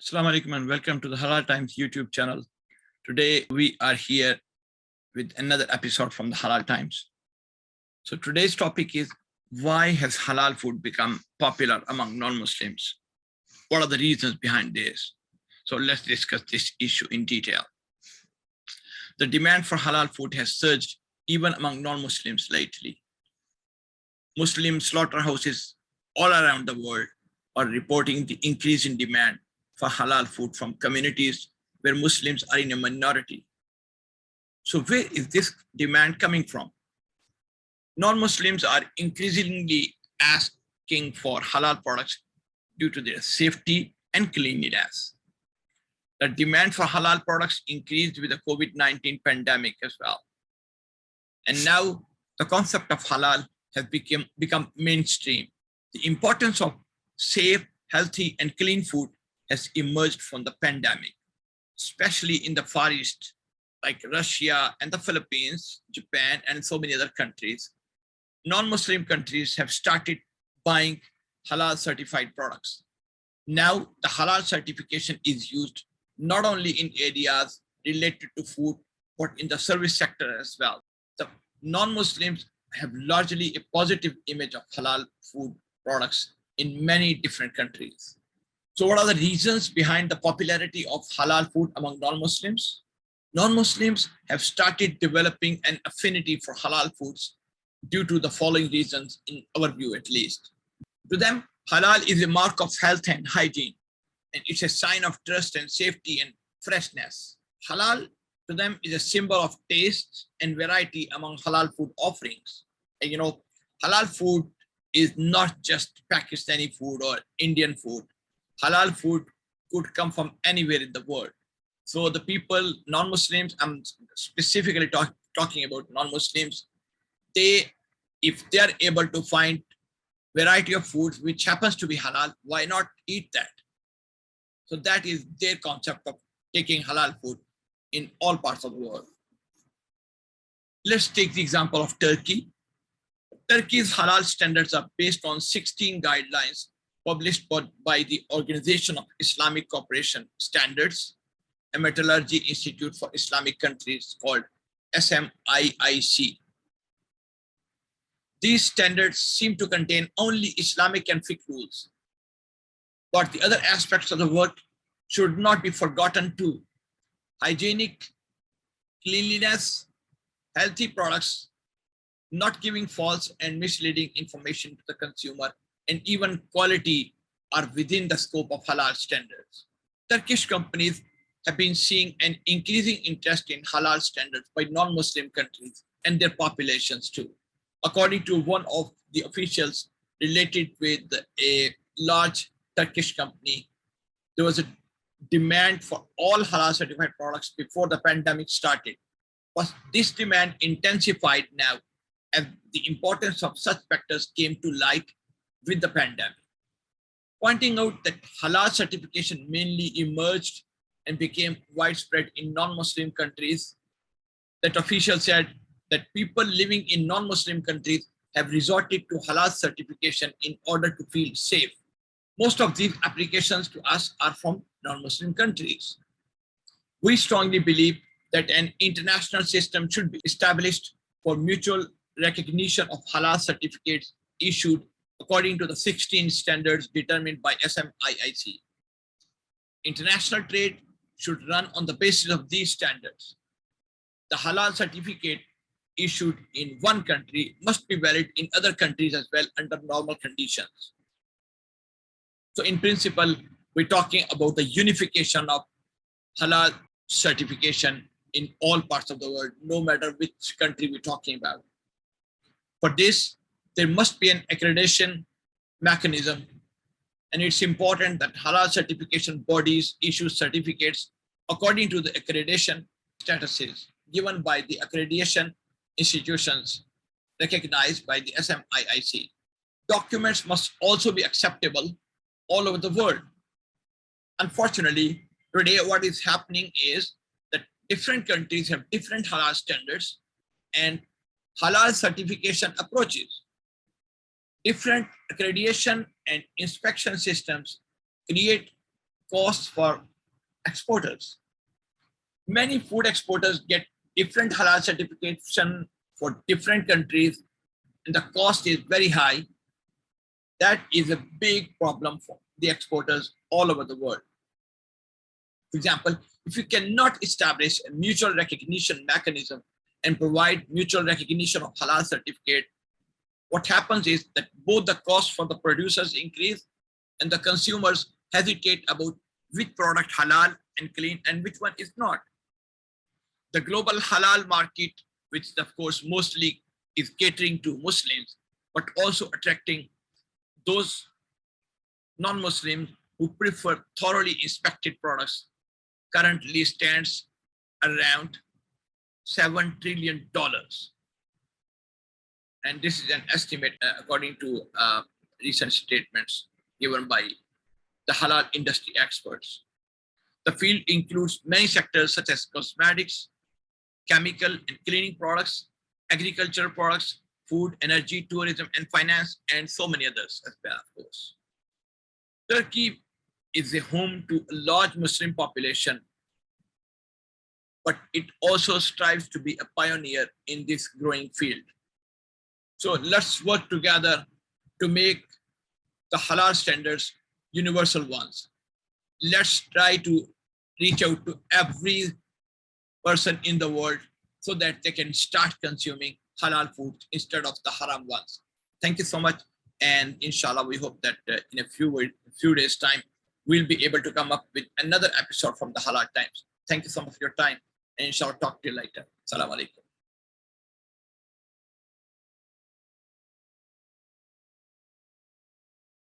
Assalamu alaikum and welcome to the Halal Times YouTube channel. Today we are here with another episode from the Halal Times. So today's topic is, why has halal food become popular among non-Muslims? What are the reasons behind this? So let's discuss this issue in detail. The demand for halal food has surged even among non-Muslims lately. Muslim slaughterhouses all around the world are reporting the increase in demand for halal food from communities where Muslims are in a minority. So where is this demand coming from? Non-Muslims are increasingly asking for halal products due to their safety and cleanliness. The demand for halal products increased with the COVID-19 pandemic as well. And now the concept of halal has become mainstream. The importance of safe, healthy, and clean food has emerged from the pandemic, especially in the Far East, like Russia and the Philippines, Japan, and so many other countries. Non-Muslim countries have started buying halal certified products. Now the halal certification is used not only in areas related to food, but in the service sector as well. The non-Muslims have largely a positive image of halal food products in many different countries. So what are the reasons behind the popularity of halal food among non-Muslims? Non-Muslims have started developing an affinity for halal foods due to the following reasons, in our view at least. To them, halal is a mark of health and hygiene, and it's a sign of trust and safety and freshness. Halal to them is a symbol of taste and variety among halal food offerings. And halal food is not just Pakistani food or Indian food. Halal food could come from anywhere in the world. So the people, non-Muslims, I'm specifically talking about non-Muslims, if they are able to find variety of foods which happens to be halal, why not eat that? So that is their concept of taking halal food in all parts of the world. Let's take the example of Turkey. Turkey's halal standards are based on 16 guidelines published by the Organization of Islamic Cooperation Standards, a metallurgy institute for Islamic countries called SMIIC. These standards seem to contain only Islamic and fiqh rules, but the other aspects of the work should not be forgotten too. Hygienic, cleanliness, healthy products, not giving false and misleading information to the consumer, and even quality are within the scope of halal standards. Turkish companies have been seeing an increasing interest in halal standards by non-Muslim countries and their populations too. According to one of the officials related with a large Turkish company, there was a demand for all halal certified products before the pandemic started. But this demand intensified now as the importance of such factors came to light with the pandemic, pointing out that halal certification mainly emerged and became widespread in non-Muslim countries. That official said that people living in non-Muslim countries have resorted to halal certification in order to feel safe. Most of these applications to us are from non-Muslim countries. We strongly believe that an international system should be established for mutual recognition of halal certificates issued according to the 16 standards determined by SMIIC. International trade should run on the basis of these standards. The halal certificate issued in one country must be valid in other countries as well under normal conditions. So in principle, we're talking about the unification of halal certification in all parts of the world, no matter which country we're talking about. For this, there must be an accreditation mechanism, and it's important that halal certification bodies issue certificates according to the accreditation statuses given by the accreditation institutions recognized by the SMIIC. Documents must also be acceptable all over the world. Unfortunately, today what is happening is that different countries have different halal standards and halal certification approaches. Different accreditation and inspection systems create costs for exporters. Many food exporters get different halal certification for different countries, and the cost is very high. That is a big problem for the exporters all over the world. For example, if you cannot establish a mutual recognition mechanism and provide mutual recognition of halal certificate, what happens is that both the cost for the producers increase and the consumers hesitate about which product halal and clean and which one is not. The global halal market, which of course mostly is catering to Muslims, but also attracting those non-Muslims who prefer thoroughly inspected products, currently stands around $7 trillion. And this is an estimate according to recent statements given by the halal industry experts. The field includes many sectors such as cosmetics, chemical and cleaning products, agricultural products, food, energy, tourism, and finance, and so many others as well, of course. Turkey is a home to a large Muslim population, but it also strives to be a pioneer in this growing field. So let's work together to make the halal standards universal ones. Let's try to reach out to every person in the world so that they can start consuming halal food instead of the haram ones. Thank you so much. And inshallah, we hope that in a few days' time, we'll be able to come up with another episode from the Halal Times. Thank you so much for your time. And inshallah, talk to you later. Assalamu alaikum.